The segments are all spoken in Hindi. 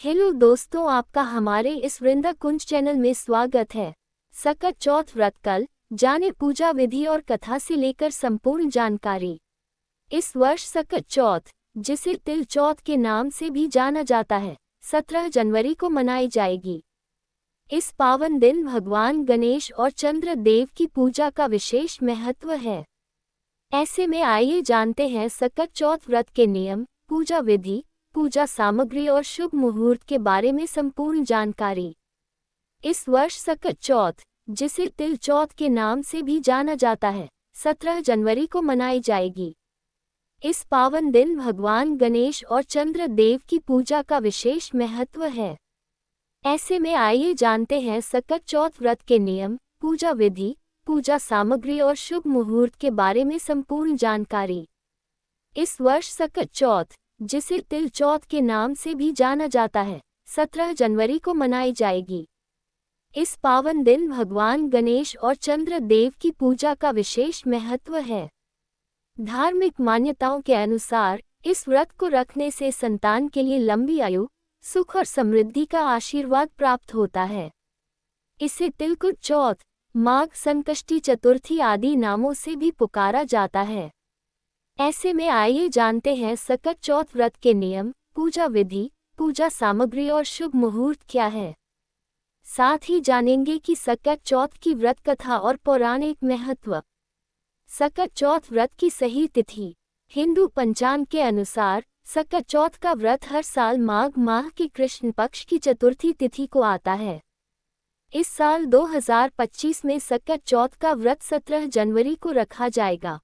हेलो दोस्तों, आपका हमारे इस वृंदा कुंज चैनल में स्वागत है। सकट चौथ व्रत कल जाने पूजा विधि और कथा से लेकर संपूर्ण जानकारी। इस वर्ष सकट चौथ, जिसे तिल चौथ के नाम से भी जाना जाता है, 17 जनवरी को मनाई जाएगी। इस पावन दिन भगवान गणेश और चंद्र देव की पूजा का विशेष महत्व है। ऐसे में आइए जानते हैं सकट चौथ व्रत के नियम, पूजा विधि, पूजा सामग्री और शुभ मुहूर्त के बारे में संपूर्ण जानकारी। इस वर्ष सकट चौथ, जिसे तिल चौथ के नाम से भी जाना जाता है, 17 जनवरी को मनाई जाएगी। इस पावन दिन भगवान गणेश और चंद्र देव की पूजा का विशेष महत्व है। ऐसे में आइए जानते हैं सकट चौथ व्रत के नियम, पूजा विधि, पूजा सामग्री और शुभ मुहूर्त के बारे में संपूर्ण जानकारी। इस वर्ष सकट चौथ, जिसे तिल चौथ के नाम से भी जाना जाता है, 17 जनवरी को मनाई जाएगी। इस पावन दिन भगवान गणेश और चंद्र देव की पूजा का विशेष महत्व है। धार्मिक मान्यताओं के अनुसार इस व्रत को रखने से संतान के लिए लंबी आयु, सुख और समृद्धि का आशीर्वाद प्राप्त होता है। इसे तिलकुट चौथ, माघ संकष्टी चतुर्थी आदि नामों से भी पुकारा जाता है। ऐसे में आइए जानते हैं सकट चौथ व्रत के नियम, पूजा विधि, पूजा सामग्री और शुभ मुहूर्त क्या है। साथ ही जानेंगे कि सकट चौथ की व्रत कथा और पौराणिक महत्व। सकट चौथ व्रत की सही तिथि। हिंदू पंचांग के अनुसार सकट चौथ का व्रत हर साल माघ माह की कृष्ण पक्ष की चतुर्थी तिथि को आता है। इस साल 2025 में सकट चौथ का व्रत 17 जनवरी को रखा जाएगा।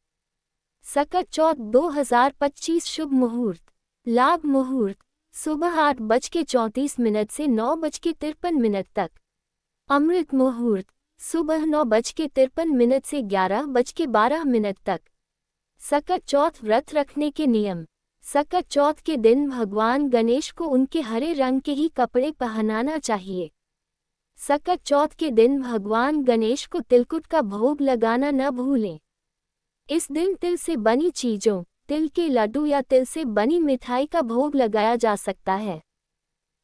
सकट चौथ 2025 शुभ मुहूर्त। लाभ मुहूर्त सुबह 8:34 से 9:53 तक। अमृत मुहूर्त सुबह 9:53 से 11:12 तक। सकट चौथ व्रत रखने के नियम। सकट चौथ के दिन भगवान गणेश को उनके हरे रंग के ही कपड़े पहनाना चाहिए। सकट चौथ के दिन भगवान गणेश को तिलकुट का भोग लगाना न भूलें। इस दिन तिल से बनी चीजों, तिल के लड्डू या तिल से बनी मिठाई का भोग लगाया जा सकता है।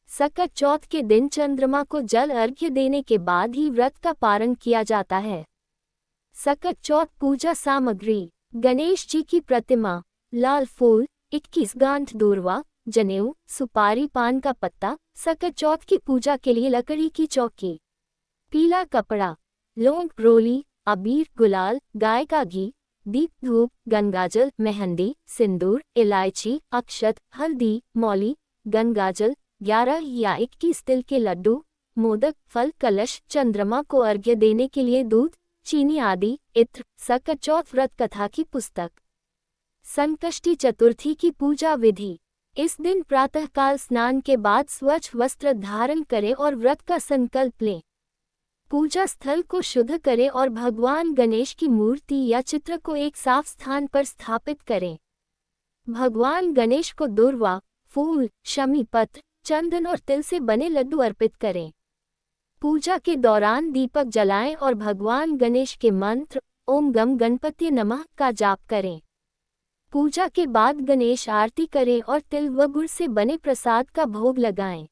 सकट चौथ के दिन चंद्रमा को जल अर्घ्य देने के बाद ही व्रत का पारण किया जाता है। सकट चौथ पूजा सामग्री। गणेश जी की प्रतिमा, लाल फूल, 21 गांठ दूर्वा, जनेऊ, सुपारी, पान का पत्ता। सकट चौथ की पूजा के लिए लकड़ी की चौकी, पीला कपड़ा, लौंग, रोली, अबीर, गुलाल, गाय का घी, दीप, धूप, गंगाजल, मेहंदी, सिंदूर, इलायची, अक्षत, हल्दी, मौली, गंगाजल, 11 या 21 तिल के लड्डू, मोदक, फल, कलश, चंद्रमा को अर्घ्य देने के लिए दूध, चीनी आदि, इत्र। सकट चौथ व्रत कथा की पुस्तक। संकष्टी चतुर्थी की पूजा विधि। इस दिन प्रातःकाल स्नान के बाद स्वच्छ वस्त्र धारण करें और व्रत का संकल्प लें। पूजा स्थल को शुद्ध करें और भगवान गणेश की मूर्ति या चित्र को एक साफ स्थान पर स्थापित करें। भगवान गणेश को दूर्वा, फूल, शमी पत्र, चंदन और तिल से बने लड्डू अर्पित करें। पूजा के दौरान दीपक जलाएं और भगवान गणेश के मंत्र ओम गम गणपति नमः का जाप करें। पूजा के बाद गणेश आरती करें और तिल व गुड़ से बने प्रसाद का भोग लगाएं।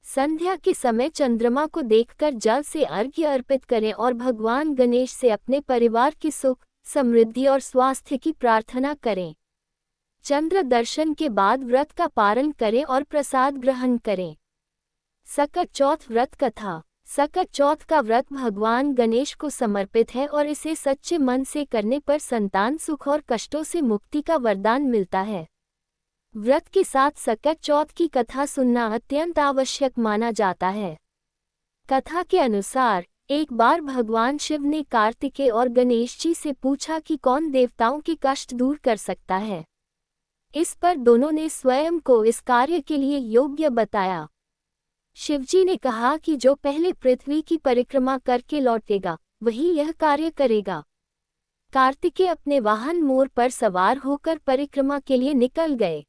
संध्या के समय चंद्रमा को देखकर जल से अर्घ्य अर्पित करें और भगवान गणेश से अपने परिवार की सुख, समृद्धि और स्वास्थ्य की प्रार्थना करें। चंद्र दर्शन के बाद व्रत का पारण करें और प्रसाद ग्रहण करें। सकट चौथ व्रत कथा। सकट चौथ का व्रत भगवान गणेश को समर्पित है और इसे सच्चे मन से करने पर संतान सुख और कष्टों से मुक्ति का वरदान मिलता है। व्रत के साथ सकट चौथ की कथा सुनना अत्यंत आवश्यक माना जाता है। कथा के अनुसार एक बार भगवान शिव ने कार्तिकेय और गणेश जी से पूछा कि कौन देवताओं के कष्ट दूर कर सकता है। इस पर दोनों ने स्वयं को इस कार्य के लिए योग्य बताया। शिवजी ने कहा कि जो पहले पृथ्वी की परिक्रमा करके लौटेगा, वही यह कार्य करेगा। कार्तिकेय अपने वाहन मोर पर सवार होकर परिक्रमा के लिए निकल गए।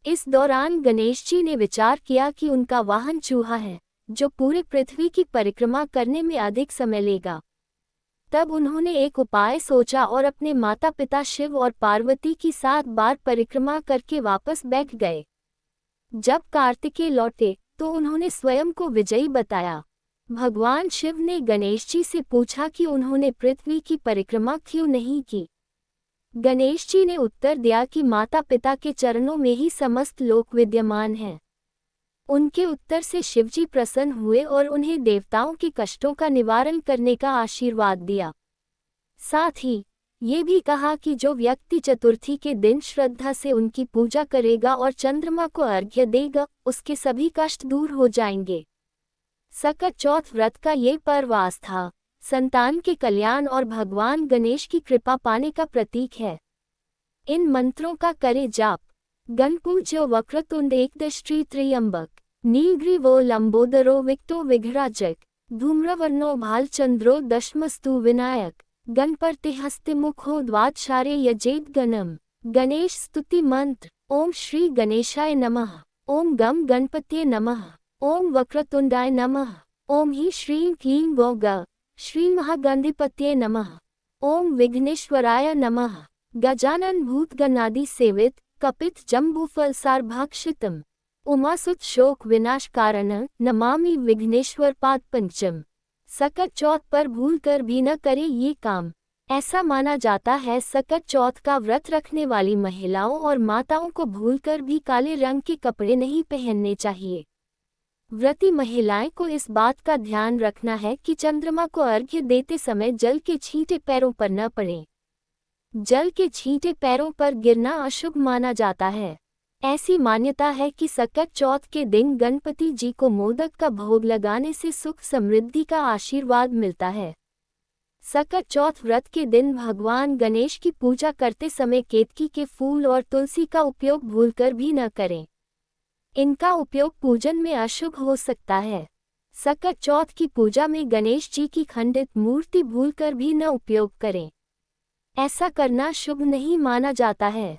इस दौरान गणेश जी ने विचार किया कि उनका वाहन चूहा है, जो पूरे पृथ्वी की परिक्रमा करने में अधिक समय लेगा। तब उन्होंने एक उपाय सोचा और अपने माता पिता शिव और पार्वती की 7 बार परिक्रमा करके वापस बैठ गए। जब कार्तिकेय लौटे तो उन्होंने स्वयं को विजयी बताया। भगवान शिव ने गणेश जी से पूछा कि उन्होंने पृथ्वी की परिक्रमा क्यों नहीं की। गणेश जी ने उत्तर दिया कि माता पिता के चरणों में ही समस्त लोक विद्यमान हैं। उनके उत्तर से शिवजी प्रसन्न हुए और उन्हें देवताओं के कष्टों का निवारण करने का आशीर्वाद दिया। साथ ही ये भी कहा कि जो व्यक्ति चतुर्थी के दिन श्रद्धा से उनकी पूजा करेगा और चंद्रमा को अर्घ्य देगा, उसके सभी कष्ट दूर हो जाएंगे। सकट चौथ व्रत का ये पर्व आस्था, संतान के कल्याण और भगवान गणेश की कृपा पाने का प्रतीक है। इन मंत्रों का करे जाप। गणपूज्यो वक्रतुंड एकदष्टि त्र्यंबक नीलग्रीवो लंबोदरो विक्टो विघ्राजक धूम्रवर्णो भालचंद्रो दशमस्तु विनायक गणपति हस्तिमुखो द्वादशारे यजेत गणम। गणेश स्तुति मंत्र। ओम श्री गणेशाय नमः। ओम गम गणपतये नमः। ओम वक्रतुंडाय नमः। ओम ही श्रीं क्लीं गो ग श्री महागणपतये नमः। ओम विघ्नेश्वराय नमः। गजानन भूत गणादि सेवित कपित जम्बूफल सार भक्षितम उमासुत शोक विनाश कारण नमामि विघ्नेश्वर पाद पंचम। सकट चौथ पर भूल कर भी न करे ये काम। ऐसा माना जाता है सकट चौथ का व्रत रखने वाली महिलाओं और माताओं को भूलकर भी काले रंग के कपड़े नहीं पहनने चाहिए। व्रती महिलाएं को इस बात का ध्यान रखना है कि चंद्रमा को अर्घ्य देते समय जल के छींटे पैरों पर न पड़ें। जल के छींटे पैरों पर गिरना अशुभ माना जाता है। ऐसी मान्यता है कि सकट चौथ के दिन गणपति जी को मोदक का भोग लगाने से सुख समृद्धि का आशीर्वाद मिलता है। सकट चौथ व्रत के दिन भगवान गणेश की पूजा करते समय केतकी के फूल और तुलसी का उपयोग भूलकर भी न करें। इनका उपयोग पूजन में अशुभ हो सकता है। सकट चौथ की पूजा में गणेश जी की खंडित मूर्ति भूलकर भी न उपयोग करें। ऐसा करना शुभ नहीं माना जाता है।